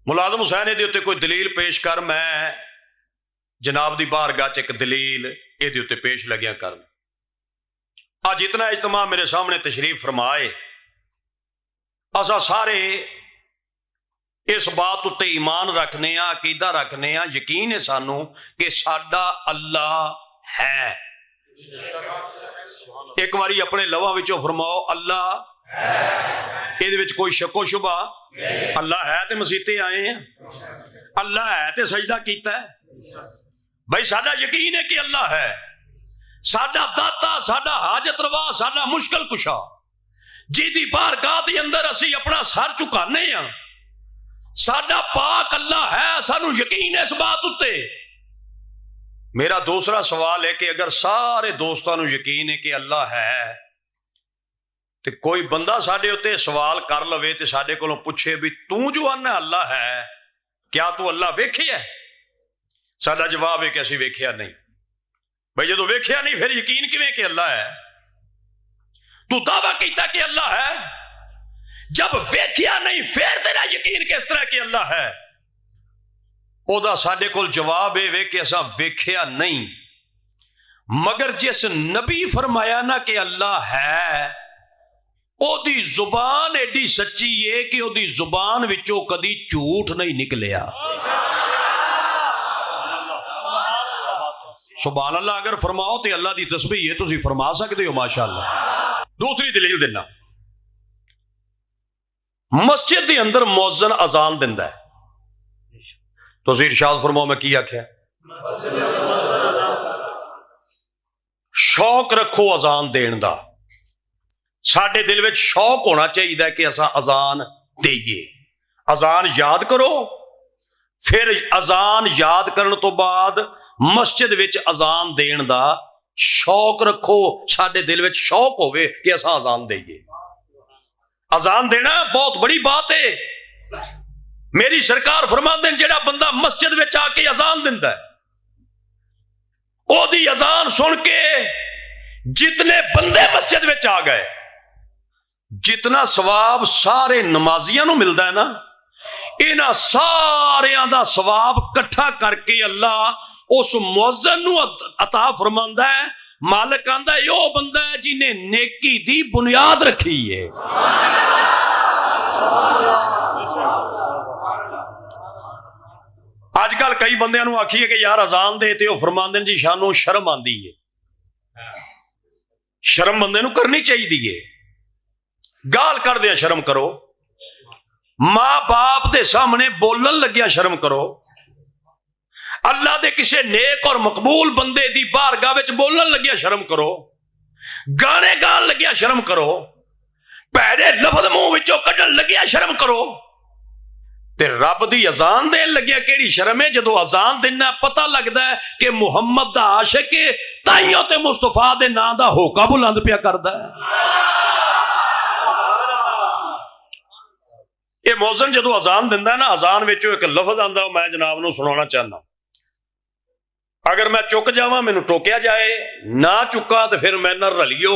मुलाजम हुसैन इहदे उत्ते कोई दलील पेश कर, मैं जनाब दी बारगाह च एक दलील इहदे उत्ते पेश लग्या कर। अज इतना इज्तिमा मेरे सामने तशरीफ फरमाए, असा सारे इस बात उत्ते ईमान रखने, अकीदा रखने, यकीन है सानू कि साडा अल्लाह है। एक बारी अपने लवां विचों फरमाओ अल्लाह है। इहदे विच कोई शक्को शुबा? अल्लाह है ते मसीते आए हैं, अल्लाह है ते सजदा कीता है। भाई साडा यकीन है कि अल्लाह है, साडा दाता, साडा हाजत रवा, साडा मुश्किल कुशा, जिहदी बारगाह दे अंदर असीं अपना सर झुकाने आ, साडा पाक अल्लाह है, सानू यकीन है इस बात उत्ते। मेरा दूसरा सवाल है कि अगर सारे दोस्तों को यकीन है कि अल्लाह है, तो कोई बंदा साडे उत्ते सवाल कर लवे ते साडे कोलों पुछे भी तू जो आना अल्लाह है, क्या तू अल्लाह वेखिया है? साडा जवाब है कि असीं वेखिया नहीं। भाई जो वेखिया नहीं फिर यकीन किवें कि अल्लाह है? तू दावा कीता कि अल्लाह है, जब वेखिया नहीं फिर तेरा यकीन किस तरह कि अल्लाह है? ओदा साडे कोल जवाब ये वे कि असां वेखिया नहीं, मगर जिस नबी फरमाया ना कि अल्लाह है, ओदी जुबान एडी सच्ची है कि ओदी जुबान विचों कदी झूठ नहीं निकलिया। सुभान अल्लाह अगर फरमाओ तो अल्लाह की तस्बीह है, तुसीं फरमा सकते हो माशाअल्लाह। दूसरी दलील देना, मस्जिद के अंदर मुअज्जिन अजान दिंदा है, तुसीं इरशाद फरमाओ मैं की आख्या? शौक रखो अजान देने का, साडे दिल में शौक होना चाहिए कि असां अजान देइए। अजान याद करो, फिर अजान याद करने तो बाद मस्जिद विच अजान देने का शौक रखो, साडे दिल में शौक होवे कि असां अजान देइए। अजान देना बहुत बड़ी बात है। मेरी सरकार फरमांदे ने जेड़ा बंदा मस्जिद विच आके अजान दिंदा है, ओदी अजान सुन के जितने बंदे मस्जिद विच आ गए, जितना सवाब सारे नमाजियां नूं मिलदा है ना, इन्हां सारियां दा सवाब इकट्ठा करके अल्लाह उस मुअज्जिन नूं अता फरमांदा है। मालिक आंदा है ओ बंदा है जिन्हें नेकी दी बुनियाद रखी है। आजकल कई बंदियां नूं आखिए कि यार अजान दे, ते फरमांदे ने जी शानू शर्म आंदी है। शर्म बंदे नूं करनी चाहिए, गाल करदे शर्म करो, मां बाप दे सामने बोलन लग्या शर्म करो, अल्लाह दे किसे नेक और मकबूल बंदे दी बारगाह विच बोलन लग्या शर्म करो, गाने गान लग्या शर्म करो, भैड़े लफ्ज़ मुंह विचों कढण लग्या शर्म करो, ते रब दी अजान देन लग्या केड़ी शर्म है? जदों अजान देना पता लगदा है कि मुहम्मद दा आशिक है, ताइयों ते मुस्तफा दे नां दा होका बुलंद पिया करदा है। ये मुअज्जिन जदों अजान दिंदा ना, अजान विचों एक लफ्ज़ आंदा, मैं जनाब नूं सुणाउणा चाहना। अगर मैं चुक जावां मैनूं टोकिया जाए, ना चुका तो फिर मैं ना रलियो,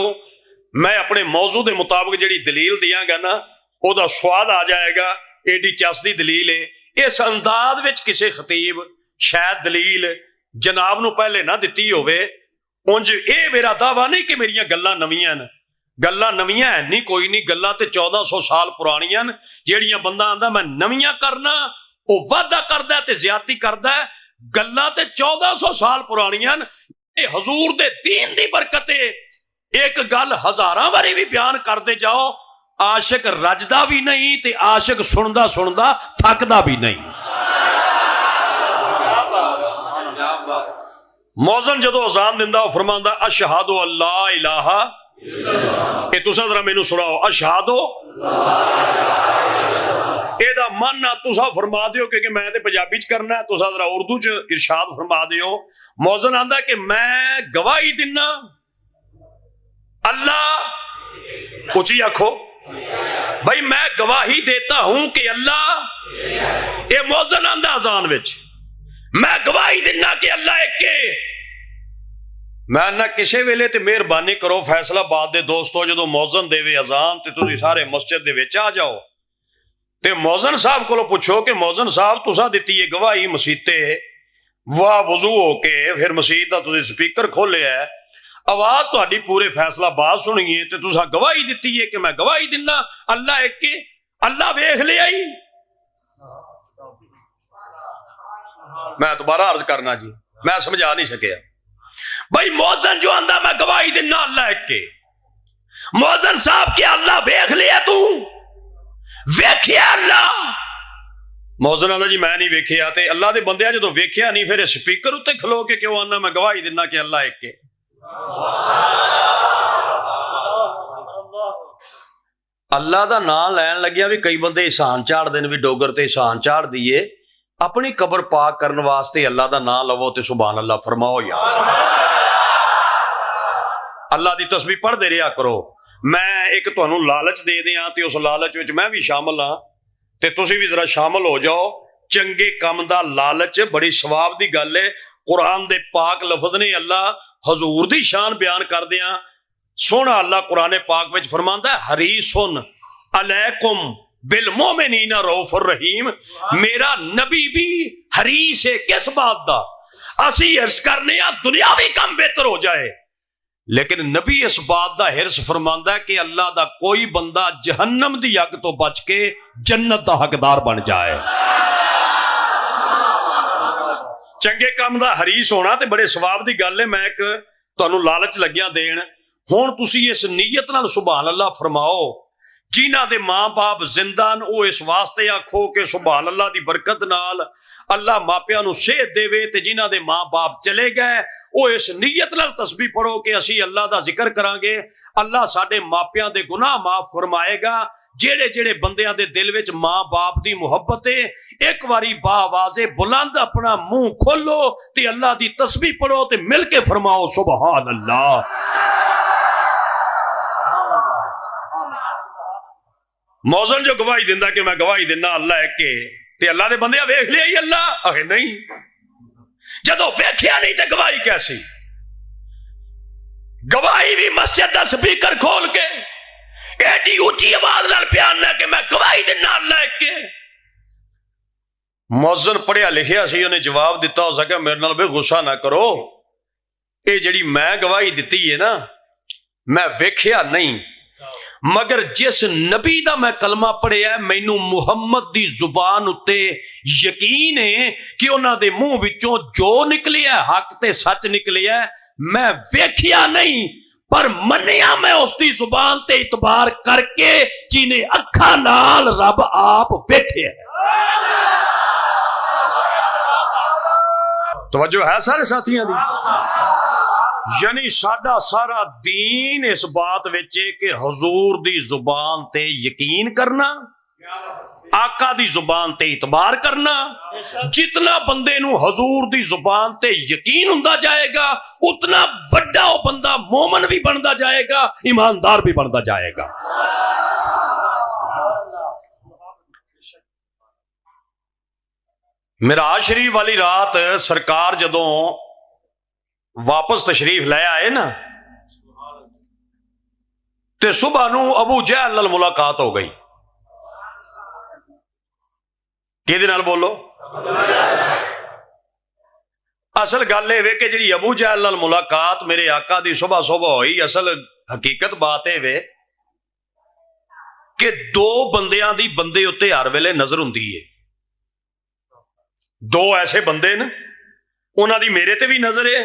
मैं अपने मौजू के मुताबिक जिहड़ी दलील दियांगा ना उहदा स्वाद आ जाएगा। एडी चसदी दलील है। इस अंदाज विच किसी खतीब शायद दलील जनाब नूं पहले ना दिती होवे। उंज ये मेरा दावा नहीं कि मेरियां गल्लां नवीआं ने, गल्लां नवीआं है नहीं, कोई नहीं, गल्लां ते 1400 साल पुरानियां ने। जिहड़ियां बंदा आंदा मैं नवीआं करना, वो वादा करदा ते ज्यादती करदा है। गल्लां ते 1400 साल पुरानियां ने। हजूर दे दीन दी बरकत एक गल हजारां बारी भी बयान करते जाओ, आशिक रजदा भी नहीं ते आशिक सुनदा सुनदा थकदा भी नहीं। मौज़न जदों अजान दिंदा वो फरमांदा अशहदु अल्ला इलाहा, ये तुसां जरा मैनूं सुनाओ, अशहदु एदा माना तुसा फरमा दिओ, क्योंकि मैं तो पंजाबी च करना, तुसा जरा उर्दू च इरशाद फरमा दिओ। मौज़न आंदा कि मैं गवाही दिना अल्लाह, उची आखो भाई मैं गवाही देता हूं कि अल्लाह, ये मौज़न आंदा अजान विच, मैं गवाही दिना कि अल्लाह एक है। मैं ना किसी वेले ते मेहरबानी करो फैसलाबाद दे दोस्तों, जो मौज़न देवे अजान ते तुसीं सारे मस्जिद दे विच आ जाओ, ते मौजन साहब को पुछो कि मौजन साहब तुसा दिती है गवाही मसीते वाह वजू होके फिर मसीत का तुसीं स्पीकर खोलिया है, आवाज तुहाडी पूरे फैसलाबाद सुनी है, तो तुसा गवाही दिती है कि मैं गवाही दिना अल्लाह एक के, अल्लाह वेख लिया ही। मैं दोबारा अर्ज करना जी, मैं समझा नहीं सकिया भाई। मौजन जो आंदा मैं गवाही दिना अल्लाह एक के, मौजन साहब के अल्लाह वेख लिया, तू वेखिया अल्लाह? मौजन आंदा जी मैं नहीं वेखिया। ते अल्लाह दे बंदे जो वेखिया नहीं फिर स्पीकर उत्ते खलो के क्यों आना मैं गवाही दिना कि अल्लाह एक के? अल्लाह दा नाम लैन लग्या भी कई बंदे एहसान झाड़ देन, भी डोगर ते एहसान झाड़ दीए, अपनी कबर पाक करने वास्ते अल्लाह दा नाम लवो ते सुभान अल्लाह फरमाओ यार। अल्लाह दी तस्बीह पढ़दे रहा करो। मैं एक तुहानू लालच दे दियां ते उस लालच विच मैं भी शामिल हाँ, ते तुसीं भी जरा शामिल हो जाओ। चंगे काम दा लालच बड़ी सवाब दी गल है। कुरान दे पाक लफज ने अल्लाह हजूर दी शान बयान करदियां सोहना अल्लाह कुरान पाक विच फरमांदा है हरीसुन अलैकुम बिल मोमिनीना रऊफुर रहीम। मेरा नबी भी हरीस है किस बात दा? असी हिरस करने दुनियावी काम बेहतर हो जाए, लेकिन नबी इस बात का हिरस फरमांदा है कि अल्लाह दा कोई बंदा जहन्नम दी अग तो बच के जन्नत का हकदार बन जाए। चंगे काम दा हरीस होना ते बड़े सवाब दी गल है। मैं एक तुहानू लालच लग्या देन, हुण तुसी इस नीयत नाल सुभान अल्लाह फरमाओ। जिन्हां दे मां बाप जिंदा न वो इस वास्ते आखो कि सुभान अल्लाह दी बरकत नाल अल्लाह मापियां नू सेहत देवे, ते जिन्हां दे मां बाप चले गए वो इस नीयत नाल तस्बीह पढ़ो कि असी अल्लाह दा जिक्र करांगे, अल्लाह साडे मापियां दे गुनाह माफ फरमाएगा। जेड़े जेड़े बंदियां दे दिल विच मां बाप दी मुहब्बत है, एक बारी बावाजे बुलंद अपना मुंह खोलो ते अल्लाह दी तस्बीह पढ़ो ते मिल के फरमाओ सुभान अल्लाह। मौजन जो गवाही दिंदा कि मैं गवाही दिना अल्लाह एक के, ते अल्लाह दे बंदे वेख लिया ही अल्लाह? आखे नहीं, जदों वेखिया नहीं ते गवाही कैसी? गवाही भी मस्जिद दा स्पीकर खोल के एडी ऊंची आवाज नाल बयान ना कि मैं गवाही दिना अल्लाह एक के। मौजन पढ़िया लिखिया सी, उन्हें जवाब दिता हो सके मेरे नाल भी गुस्सा ना करो, ये जिहड़ी मैं गवाही दिती है ना मैं वेखिया नहीं, मगर जिस नबी दा मैं कलमा पढ़िया मैनू मुहम्मद दी जुबान उत्ते यकीन है कि उन्हां दे मुंह विचों जो निकलिया हक ते सच निकलिया। मैं वेखिया नहीं पर मनिया मैं उसकी जुबान ते इतबार करके जिन्हें अखा नाल रब आप वेखे। तवज्जो है सारे साथियों दी? यानी साडा सारा दीन इस बात विच कि हुजूर दी जुबान ते यकीन करना, आका दी जुबान ते इतबार करना। जितना बंदे नू हुजूर दी जुबान ते यकीन हुंदा जाएगा उतना वड्डा वो बंदा मोमन भी बनता जाएगा, ईमानदार भी बनता जाएगा। मिराज शरीफ वाली रात सरकार जदों वापस तशरीफ ले आए ना ते सुबह नू अबू जहल नाल मुलाकात हो गई। किहदे नाल बोलो? असल गल ये कि जी अबू जहल नाल मुलाकात मेरे आका दी सुबह सुबह हुई। असल हकीकत बात है कि दो बंदियां दी बंदे उत्ते हर वेले नजर हुंदी है। दो ऐसे बंदे न, उन्हां दी मेरे ते भी नजर है।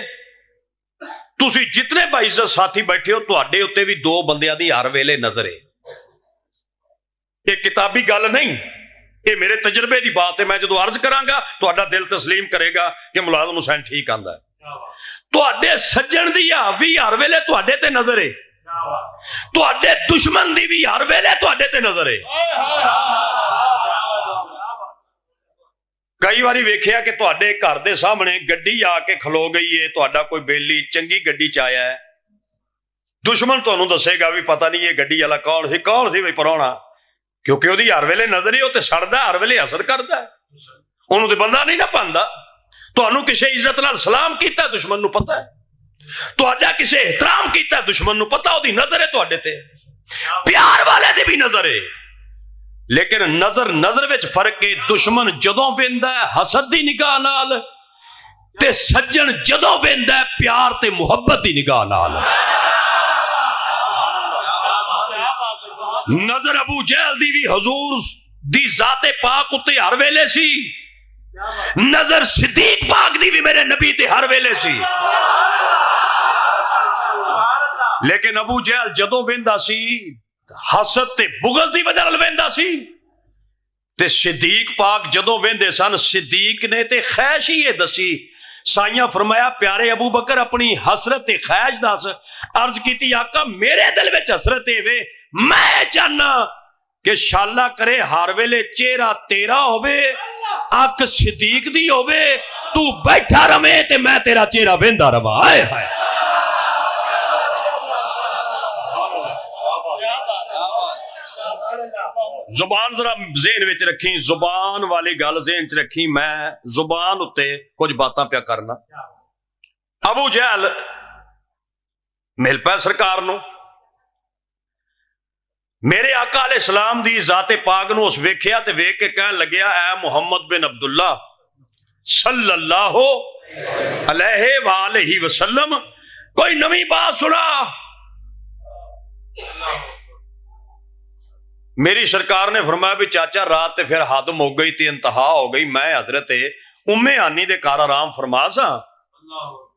तुसी जितने बाइज़्ज़त साथी बैठे हो तुहाडे उत्ते भी दो बंदियां दी हर वेले नजर है। ये किताबी गल नहीं, ये मेरे तजर्बे की बात है। मैं जो अर्ज करांगा तुहाडा दिल तस्लीम करेगा कि मुलाज़िम हुसैन ठीक आंदा है। तुहाडे सज्जन दी भी हर वेले तुहाडे ते नजर है, तुहाडे दुश्मन दी भी हर वेले तुहाडे ते नजर है। कई बारी वेखिया कि तुहाडे घर दे सामने गड्डी आके खलो गई है, तुहाडा कोई बेली चंगी गड्डी च आया है, दुश्मन तुहानू दसेगा भी पता नहीं ये गड्डी वाला कौन सी भाई परौना, क्योंकि उसकी हर वेले नजर ही वो सड़दा हर वेले हसद करदा है, उन्होंने तो बंदा नहीं ना पांदा। तुहानू किसी इज्जत नाल सलाम कीता दुश्मन नू पता है, तुहाडा किसी एहतराम कीता दुश्मन नू पता, उसकी नजर है तुहाडे ते, प्यार वाले दी भी नजर है। लेकिन नजर नजर विच फर्क है। दुश्मन जदों वेंदा है हसद दी निगाह नाल, ते सज्जन जदों वेंदा है प्यार ते मुहब्बत दी निगाह नाल। नजर अबू जहल दी भी हजूर दी जाते पाक उत्ते हर वेले सी, नजर सिद्दीक पाक दी भी मेरे नबी ते हर वेले सी। लेकिन अबू जहल जदों वेंदा सी हसद ते बुग़्ज़ दी वजह नाल वेंदा सी, ते सिद्दीक पाक जदों वेंदे सन सिद्दीक ने ते ख्वाहिश ही ये दसी। साइयां फरमाया प्यारे अबू बकर अपनी हसरत ते ख्वाहिश दस। अर्ज की आका मेरे दिल में हसरत है, मैं चाहना कि शाला करे हर वेले चेहरा तेरा होवे, अख सिद्दीक दी होवे, तू बैठा रवे ते मैं तेरा चेहरा वेंदा रवा। हाय हाय जुबान जरा ज़हन विच रखी, जुबान वाली गल ज़हन च रखी। मैं जुबान उत्ते कुछ बातां पिया करना। अबू जहल मिल पाया सरकार नूं, मेरे आका अलैहिस्सलाम दी जाते पाक नूं उस वेख्या ते वेख के कहन लग्या, ऐ मुहम्मद बिन अब्दुल्ला सल्लल्लाहु अलैहि वसल्लम, कोई नवी बात सुना। मेरी सरकार ने फरमाया भी चाचा रात ते फिर हद मुक गई ते इंतहा हो गई, मैं हजरत उम्मे हानी दे घर आराम फरमा सा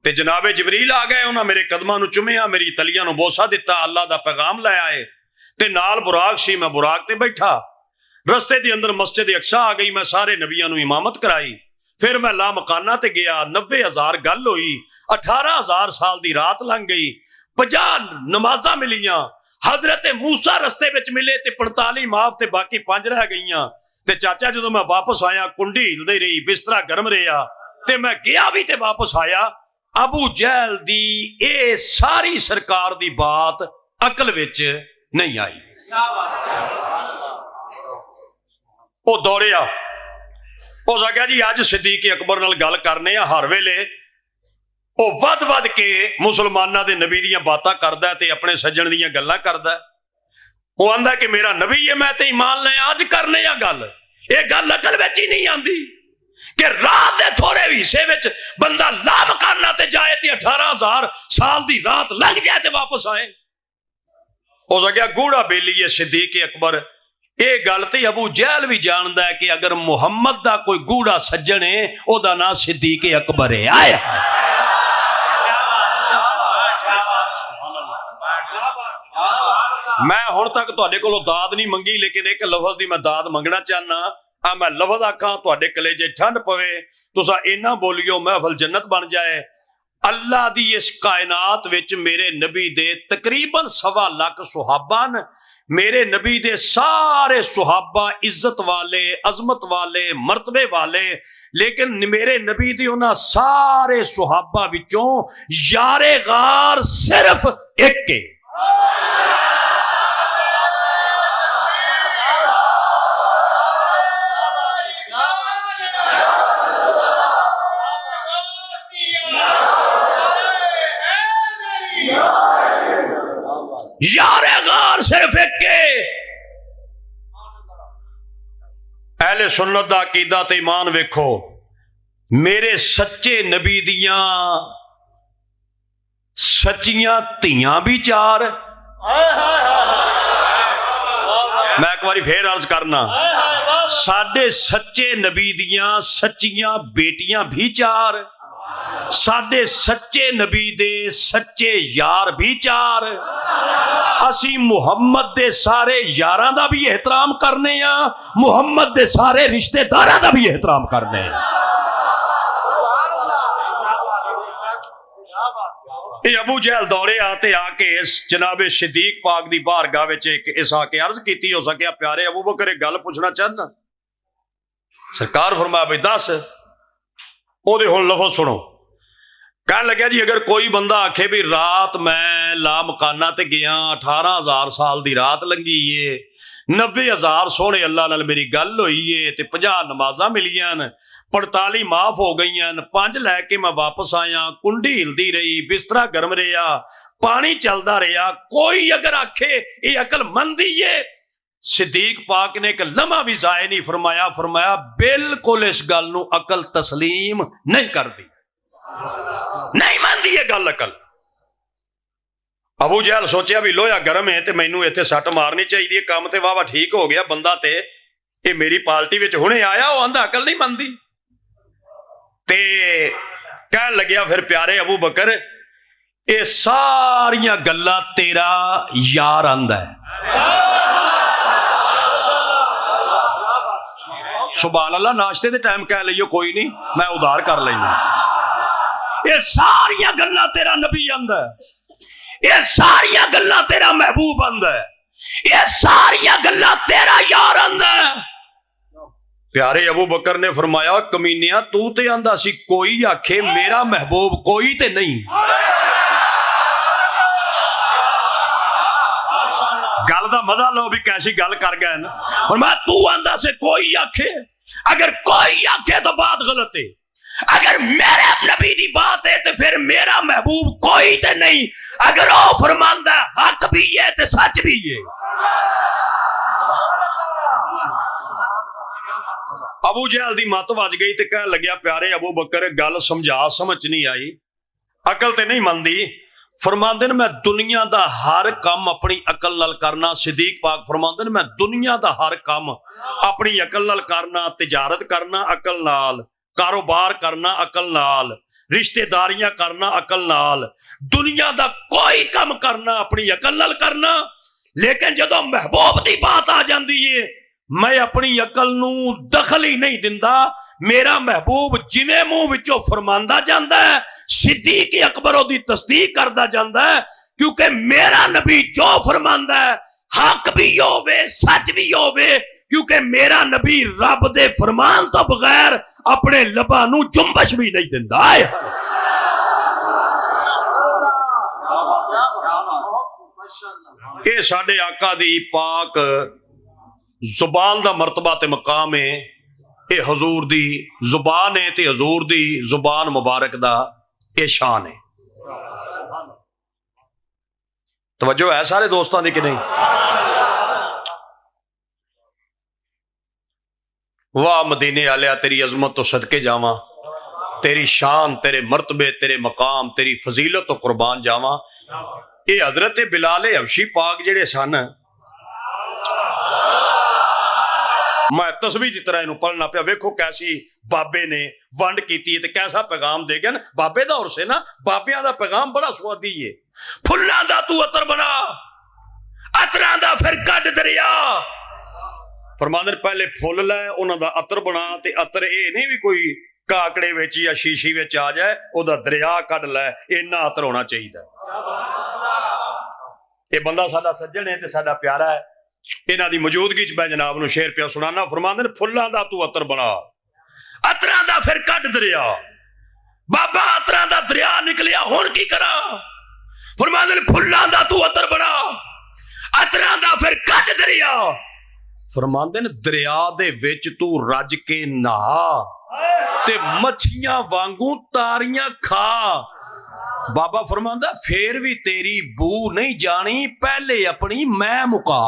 ते जनाबे जबरील आ गए, उन्हें मेरे कदमां नूं चुमिया, मेरी तलियां नूं बोसा दिता, अल्लाह दा पैगाम लै आए ते नाल बुराक सी, मैं बुराक ते बैठा। रस्ते दे अंदर मस्जिद अक्सा आ गई, मैं सारे नबियां नूं इमामत कराई। फिर मैं ला मकाना ते गया, 90,000 गल हुई, 18,000 साल दी रात लंघ गई, 50 नमाजा मिलियां। हजरत मूसा रस्ते विच मिले ते 45 माफ ते बाकी 5 रह गईयां। ते चाचा जदों मैं वापस आया कुंडी हिलदी रही, बिस्तरा गर्म रहा ते मैं गया भी ते वापस आया। अबू जहल दी ए सारी सरकार दी बात अकल विच नहीं आई। वो दौड़िया, उस आख्या जी अज सिद्दीक अकबर नाल गल करने आ। हर वेले वो वध वध के मुसलमाना दे नबी दियां बातां करदा ते अपने सज्जन दियां गल्लां करदा। वो आंदा कि मेरा नबी है, मैं ते ईमान लाया, अज करने आ गल। ये गल अकल विच ही नहीं आंदी कि रात दे थोड़े हिस्से विच बंदा ला मकाना ते जाए ते 18,000 साल दी रात लंघ जाए ते वापस आए। उस आख्या गूढ़ा बेली है सिद्दीक अकबर। ये गल ते अबू जहल भी जानदा है कि अगर मुहम्मद दा कोई गूढ़ा सज्जन है ओदा नाम सिद्दीक अकबर है। आया मैं हुण तक तुहाडे कोलों दाद नहीं मंगी, लेकिन एक लफज दी मैं दाद मंगना चाहना। आ मैं लफज आखां तुहाडे कलेजे ठंड पवे, तुसां इन्ना बोलियो महफल जन्नत बन जाए। अल्लाह दी इस कायनात विच मेरे नबी दे तकरीबन 1.25 लाख सुहाबा न। मेरे नबी दे सारे सुहाबा इज्जत वाले, अजमत वाले, मर्तबे वाले, लेकिन मेरे नबी दे उन्हां सारे सुहाबा विचों यारे गार सिर्फ एक है। यारे गार सिर्फ एक के। अहले सुन्नत दा अकीदा ते ईमान वेखो, मेरे सच्चे नबी दियां सच्चियां धियां भी 4। मैं एक बारी फिर अर्ज करना, साडे सच्चे नबी दियां सच्चियां बेटियां भी 4, साडे सच्चे नबी दे सच्चे यार भी 4। असी मुहम्मद दे सारे यारां दा भी एहतराम करने आ, मुहम्मद दे सारे रिश्तेदारां दा भी एहतराम करने आ। ये अबू जहल दौड़े आते आके इस जनाबे सिद्दीक पाक दी बारगाह विच एक इस आके अर्ज कीती। हो सकिया प्यारे अबू बकर एक गल पूछना चाहना। सरकार फरमाया भाई दस। ओदे हुण लफज सुनो। कहन लग्या जी अगर कोई बंदा आखे भी रात मैं ला मकाना ते गया, 18,000 साल दी रात लंघी है, 90,000 सोहने अल्लाह नाल मेरी गल हुई है ते 50 नमाजा मिलियां, 45 माफ हो गई, 5 लैके मैं वापस आया, कुंडी हिलदी रही, बिस्तरा गर्म रहा, पानी चलता रहा। कोई अगर आखे ये अकल मंदी है, सिद्दीक पाक ने एक लम्हा भी जाया नहीं फरमाया, फरमाया बिल्कुल इस गल नूं अकल तस्लीम नहीं करती, नहीं मानती ये गल अकल। अबू जहल सोचा भी लोहा गर्म है तो मैनू इत्थे सट मारनी चाहिए, काम तो वाह ठीक हो गया, बंदा ते ये मेरी पार्टी में हुणे आया, वो आंदा अकल नहीं मनती। ते कह लग्या फिर प्यारे अबू बकर ये सारियां गल्लां तेरा यार आंदा है। सुभान अल्लाह, नाश्ते के टाइम कह लियो कोई नहीं, मैं उधार कर लेना। ये सारियां गल्लां तेरा नबी आंदा है, ये सारियां गल्लां तेरा महबूब आंदा है, ये सारियां गल्लां तेरा यार आंदा है। प्यारे अबू बकर ने फरमाया कमीनिया तू ते आंदा सी कोई आखे मेरा महबूब कोई ते नहीं। गल दा मजा लो भी कैसी गल कर गए ना। और मैं तू आंदा से कोई आखे, अगर कोई आखे तो बात गलत है, अगर मेरे नबी दी बात है तो फिर मेरा महबूब कोई ते नहीं। अगर वो फरमांदा हक भी है तो सच भी है। अबू जहल दी मत वज गई तो कह लग्या प्यारे अबू बकर गल समझा, समझ नहीं आई, अकल ते नहीं मनदी। फरमांदे ने मैं दुनिया दा हर काम अपनी अकल नाल करना। सिद्दीक पाक फरमांदे ने मैं दुनिया दा हर काम अपनी अकल नाल करना, तिजारत करना अकल नाल, कारोबार करना अकल नाल, रिश्तेदारियां करना अकल नाल, दुनिया दा कोई काम करना अपनी अकल नाल करना। लेकिन जदों महबूब दी बात आ जाती है मैं अपनी अकल नूं दखल ही नहीं दिंदा। मेरा महबूब जिवें मुंह विचों फरमांदा जांदा है सिद्दीक अकबर ओदी तस्दीक करदा जांदा है, क्योंकि मेरा नबी जो फरमांदा है हक भी होवे सच भी होवे, क्योंकि मेरा नबी रब दे फरमान तो बगैर अपने लबां नूं जुम्बश भी नहीं दिंदा। ये साडे आका दी पाक जुबान दा मरतबा ते मकाम है, ये हजूर दी जुबान है ते हजूर दी जुबान मुबारक दा ये शान है। तवज्जो है सारे दोस्तों दी कि नहीं? वाह मदीने आलिया तेरी अजमत तो सदके जावा, तेरी शान तेरे मरतबे तेरे मकाम तेरी फजीलत तो कुर्बान जावा। ये हजरत बिलाल हबशी पाक जेड़े सन, मैं तस्वीर की तरह इनू पढ़ना पिया, वेखो कैसी बाबे ने वंड की ते कैसा पैगाम दे गया। बाबे दा उर्स है ना, बाबियां दा पैगाम बड़ा स्वादी है। फुल्लां दा तू अतर बना, अतरां दा फिर कड दरिया। फरमांदे पहले फुल लै उन्हां दा अतर बना, ते अतर ये नहीं भी कोई काकड़े विच या शीशी विच आ जाए, ओदा दरिया कड लै, इन्ना अतर होना चाहिए। ये बंदा साडा सज्जन है ते साडा प्यारा है, इन्हां दी मौजूदगी च मैं जनाब नूं शेर पिया सुनाना। फरमांदे ने फुल्लां दा तू अतर बना, अतरां दा फिर कड दरिया। बाबा अतरां दा दरिया निकलिया हुण की करा? फरमांदे ने फुल्लां दा तू अतर बना, अतरां दा फिर कड दरिया। फरमांदे ने दरिया दे विच तू रज के नहा ते मच्छियां वांगू तारियां खा। बाबा फरमांदा फिर भी तेरी बू नहीं जानी, पहले अपनी मैं मुका।